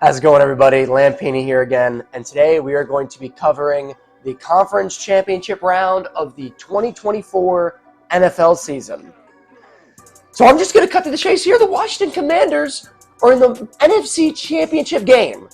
How's it going, everybody? Lampini here again, and today we are going to be covering the conference championship round of the 2024 NFL season. So I'm just going to cut to the chase here. The Washington Commanders are in the NFC championship game.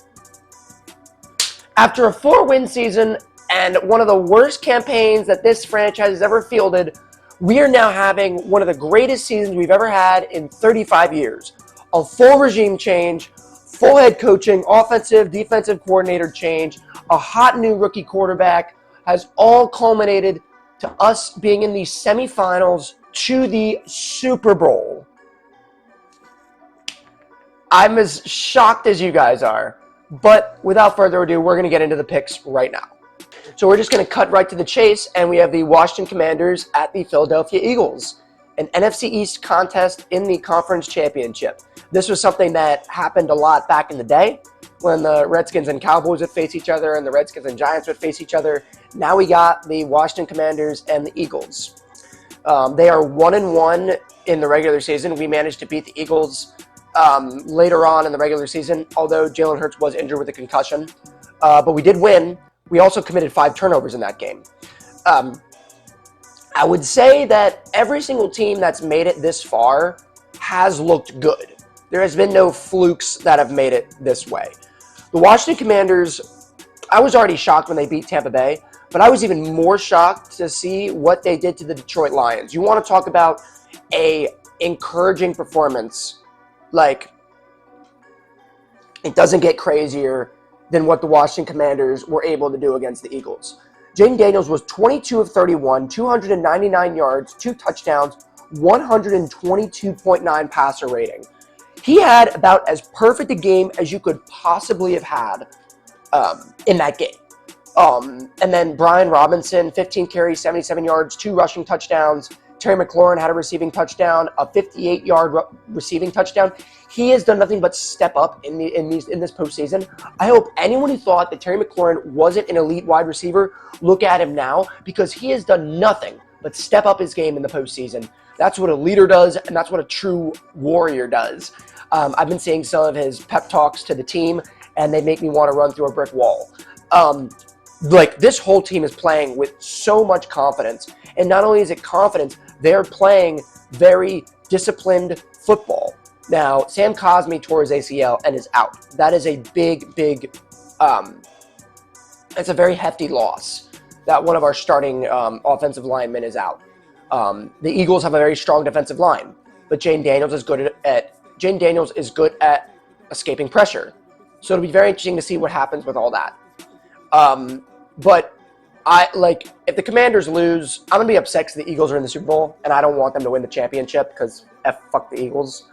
After a 4-win season and one of the worst campaigns that this franchise has ever fielded, we are now having one of the greatest seasons we've ever had in 35 years. A full regime change, full head coaching, offensive, defensive coordinator change, a hot new rookie quarterback has all culminated to us being in the semifinals to the Super Bowl. I'm as shocked as you guys are, but without further ado, we're going to get into the picks right now. So we're just going to cut right to the chase, and we have the Washington Commanders at the Philadelphia Eagles, an NFC East contest in the conference championship. This was something that happened a lot back in the day when the Redskins and Cowboys would face each other and the Redskins and Giants would face each other. Now we got the Washington Commanders and the Eagles. They are 1-1 in the regular season. We managed to beat the Eagles later on in the regular season, although Jalen Hurts was injured with a concussion. But we did win. We also committed 5 turnovers in that game. I would say that every single team that's made it this far has looked good. There has been no flukes that have made it this way. The Washington Commanders, I was already shocked when they beat Tampa Bay, but I was even more shocked to see what they did to the Detroit Lions. You want to talk about a encouraging performance. Like, it doesn't get crazier than what the Washington Commanders were able to do against the Eagles. Jayden Daniels was 22 of 31, 299 yards, 2 touchdowns, 122.9 passer rating. He had about as perfect a game as you could possibly have had in that game. And then Brian Robinson, 15 carries, 77 yards, 2 rushing touchdowns. Terry McLaurin had a receiving touchdown, a 58-yard receiving touchdown. He has done nothing but step up in this postseason. I hope anyone who thought that Terry McLaurin wasn't an elite wide receiver, look at him now, because he has done nothing but step up his game in the postseason. That's what a leader does, and that's what a true warrior does. I've been seeing some of his pep talks to the team, and they make me want to run through a brick wall. This whole team is playing with so much confidence. And not only is it confidence, they're playing very disciplined football. Now, Sam Cosmi tore his ACL and is out. That is a big, it's a very hefty loss that one of our starting offensive linemen is out. The Eagles have a very strong defensive line, but Jayden Daniels is good at escaping pressure. So it'll be very interesting to see what happens with all that. But if the Commanders lose, I'm going to be upset because the Eagles are in the Super Bowl, and I don't want them to win the championship because fuck the Eagles.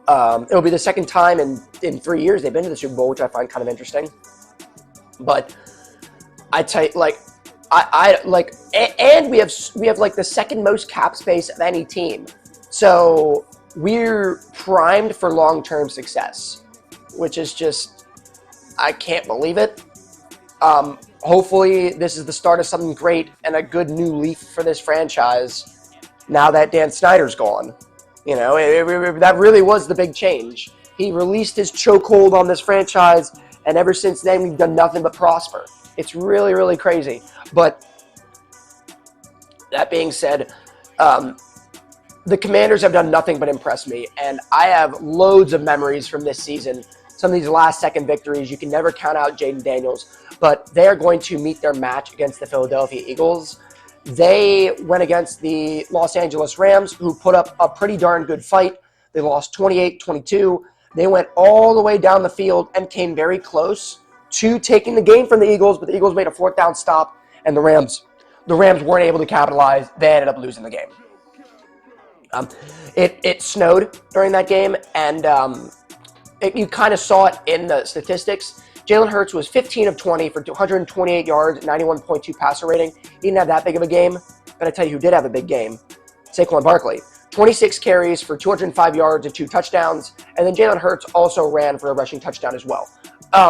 It'll be the second time in 3 years they've been to the Super Bowl, which I find kind of interesting. But I tell you, and we have the second most cap space of any team. So we're primed for long-term success, which is just, I can't believe it. Hopefully this is the start of something great and a good new leaf for this franchise now that Dan Snyder's gone. You know, that really was the big change. He released his chokehold on this franchise, and ever since then we've done nothing but prosper. It's really, really crazy. But that being said, the Commanders have done nothing but impress me, and I have loads of memories from this season. Some of these last-second victories, you can never count out Jayden Daniels, but they are going to meet their match against the Philadelphia Eagles. They went against the Los Angeles Rams, who put up a pretty darn good fight. They lost 28-22. They went all the way down the field and came very close to taking the game from the Eagles, but the Eagles made a 4th down stop, and the Rams weren't able to capitalize. They ended up losing the game. It snowed during that game, and you kind of saw it in the statistics. Jalen Hurts was 15 of 20 for 128 yards, 91.2 passer rating. He didn't have that big of a game, but I tell you who did have a big game, Saquon Barkley. 26 carries for 205 yards and 2 touchdowns, and then Jalen Hurts also ran for a rushing touchdown as well. I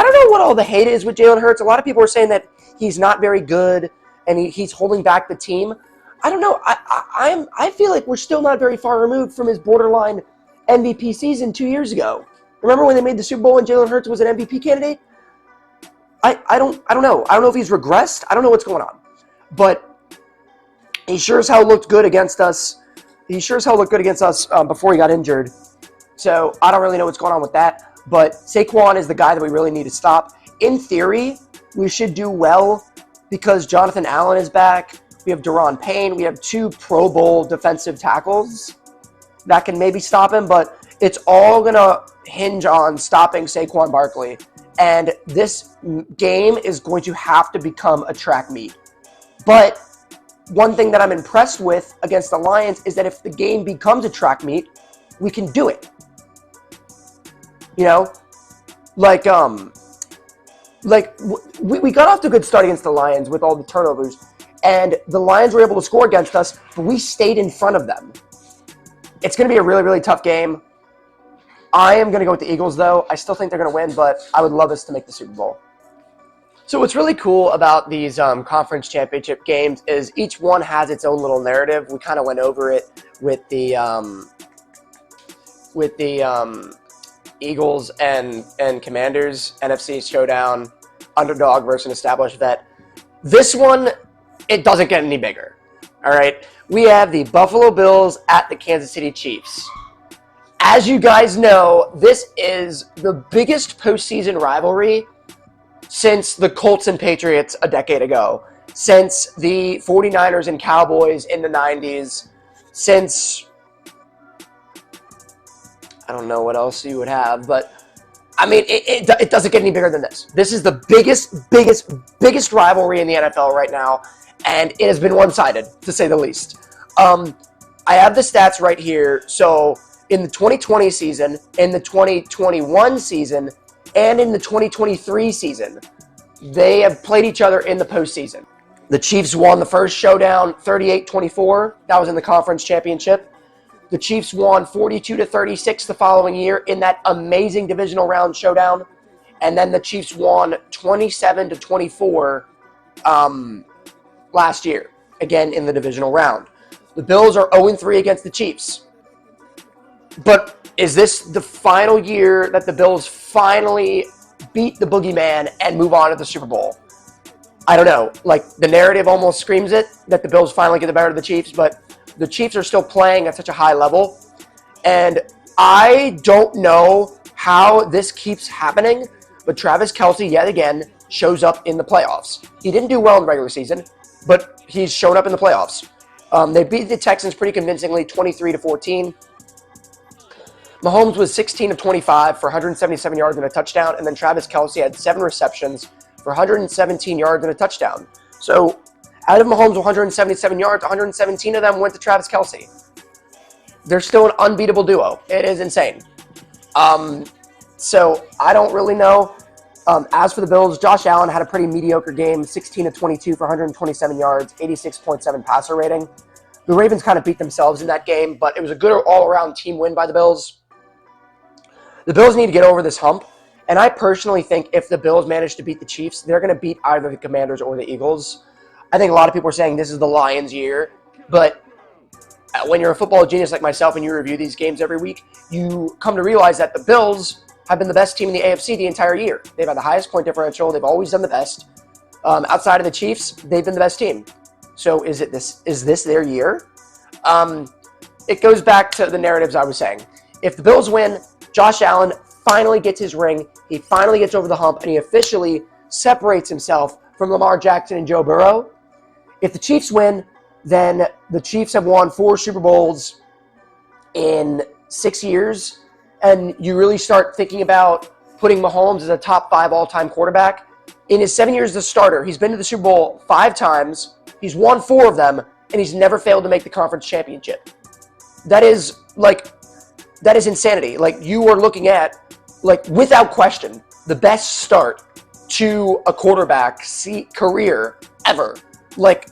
don't know what all the hate is with Jalen Hurts. A lot of people are saying that he's not very good and he's holding back the team. I don't know. I feel like we're still not very far removed from his borderline MVP season 2 years ago. Remember when they made the Super Bowl and Jalen Hurts was an MVP candidate? I don't know. I don't know if he's regressed. I don't know what's going on. But he sure as hell looked good against us. Before he got injured. So I don't really know what's going on with that. But Saquon is the guy that we really need to stop. In theory, we should do well because Jonathan Allen is back. We have Daron Payne. We have 2 Pro Bowl defensive tackles that can maybe stop him. But it's all going to hinge on stopping Saquon Barkley. And this game is going to have to become a track meet. But one thing that I'm impressed with against the Lions is that if the game becomes a track meet, we can do it. You know? We got off to a good start against the Lions with all the turnovers. And the Lions were able to score against us, but we stayed in front of them. It's going to be a really, really tough game. I am going to go with the Eagles, though. I still think they're going to win, but I would love us to make the Super Bowl. So what's really cool about these conference championship games is each one has its own little narrative. We kind of went over it with the Eagles and Commanders, NFC showdown, underdog versus an established vet. This one, it doesn't get any bigger. All right, we have the Buffalo Bills at the Kansas City Chiefs. As you guys know, this is the biggest postseason rivalry since the Colts and Patriots a decade ago, since the 49ers and Cowboys in the 90s, since I don't know what else you would have, but I mean, it doesn't get any bigger than this. This is the biggest rivalry in the NFL right now, and it has been one-sided, to say the least. I have the stats right here. So in the 2020 season, in the 2021 season, and in the 2023 season, they have played each other in the postseason. The Chiefs won the first showdown 38-24. That was in the conference championship. The Chiefs won 42-36 the following year in that amazing divisional round showdown. And then the Chiefs won 27-24 last year, again in the divisional round. The Bills are 0-3 against the Chiefs. But is this the final year that the Bills finally beat the boogeyman and move on to the Super Bowl? I don't know. Like, the narrative almost screams it, that the Bills finally get the better of the Chiefs, but the Chiefs are still playing at such a high level. And I don't know how this keeps happening, but Travis Kelce, yet again, shows up in the playoffs. He didn't do well in the regular season, but he's shown up in the playoffs. They beat the Texans pretty convincingly, 23-14. Mahomes was 16 of 25 for 177 yards and a touchdown, and then Travis Kelce had 7 receptions for 117 yards and a touchdown. So out of Mahomes' 177 yards, 117 of them went to Travis Kelce. They're still an unbeatable duo. It is insane. So I don't really know. As for the Bills, Josh Allen had a pretty mediocre game, 16 of 22 for 127 yards, 86.7 passer rating. The Ravens kind of beat themselves in that game, but it was a good all-around team win by the Bills. The Bills need to get over this hump, and I personally think if the Bills manage to beat the Chiefs, they're going to beat either the Commanders or the Eagles. I think a lot of people are saying this is the Lions' year, but when you're a football genius like myself and you review these games every week, you come to realize that the Bills have been the best team in the AFC the entire year. They've had the highest point differential. They've always done the best. Outside of the Chiefs, they've been the best team. So is this their year? It goes back to the narratives I was saying. If the Bills win, Josh Allen finally gets his ring. He finally gets over the hump, and he officially separates himself from Lamar Jackson and Joe Burrow. If the Chiefs win, then the Chiefs have won 4 Super Bowls in 6 years, and you really start thinking about putting Mahomes as a top 5 all-time quarterback. In his 7 years as a starter, he's been to the Super Bowl 5 times. He's won 4 of them, and he's never failed to make the conference championship. That is insanity. Like, you are looking at, like, without question, the best start to a quarterback's career ever. Like,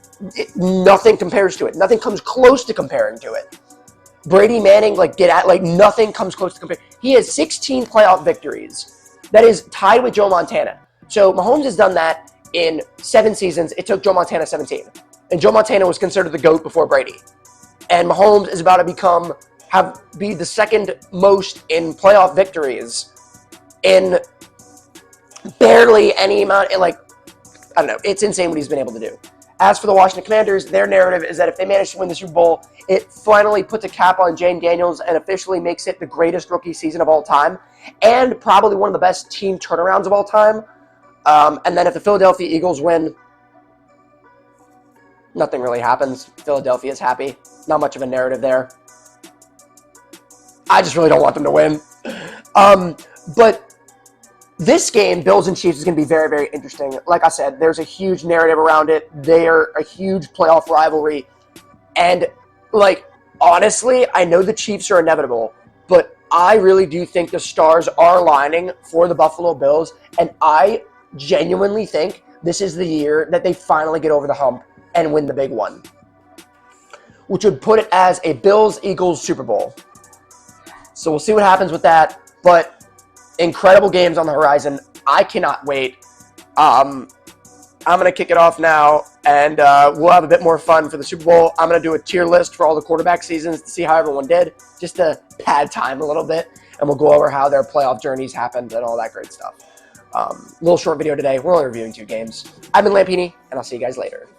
nothing compares to it. Nothing comes close to comparing to it. Brady, Manning, nothing comes close to comparing. He has 16 playoff victories. That is tied with Joe Montana. So Mahomes has done that in 7 seasons. It took Joe Montana 17. And Joe Montana was considered the GOAT before Brady. And Mahomes is about to be the second most in playoff victories in barely any amount, like, I don't know, it's insane what he's been able to do. As for the Washington Commanders, their narrative is that if they manage to win the Super Bowl, it finally puts a cap on Jayden Daniels and officially makes it the greatest rookie season of all time and probably one of the best team turnarounds of all time. And then if the Philadelphia Eagles win, nothing really happens. Philadelphia's happy. Not much of a narrative there. I just really don't want them to win. But this game, Bills and Chiefs, is going to be very, very interesting. Like I said, there's a huge narrative around it. They're a huge playoff rivalry. And, like, honestly, I know the Chiefs are inevitable, but I really do think the stars are aligning for the Buffalo Bills. And I genuinely think this is the year that they finally get over the hump and win the big one, which would put it as a Bills-Eagles Super Bowl. So we'll see what happens with that. But incredible games on the horizon. I cannot wait. I'm going to kick it off now, and we'll have a bit more fun for the Super Bowl. I'm going to do a tier list for all the quarterback seasons to see how everyone did, just to pad time a little bit, and we'll go over how their playoff journeys happened and all that great stuff. Little short video today. We're only reviewing 2 games. I've been Lampini, and I'll see you guys later.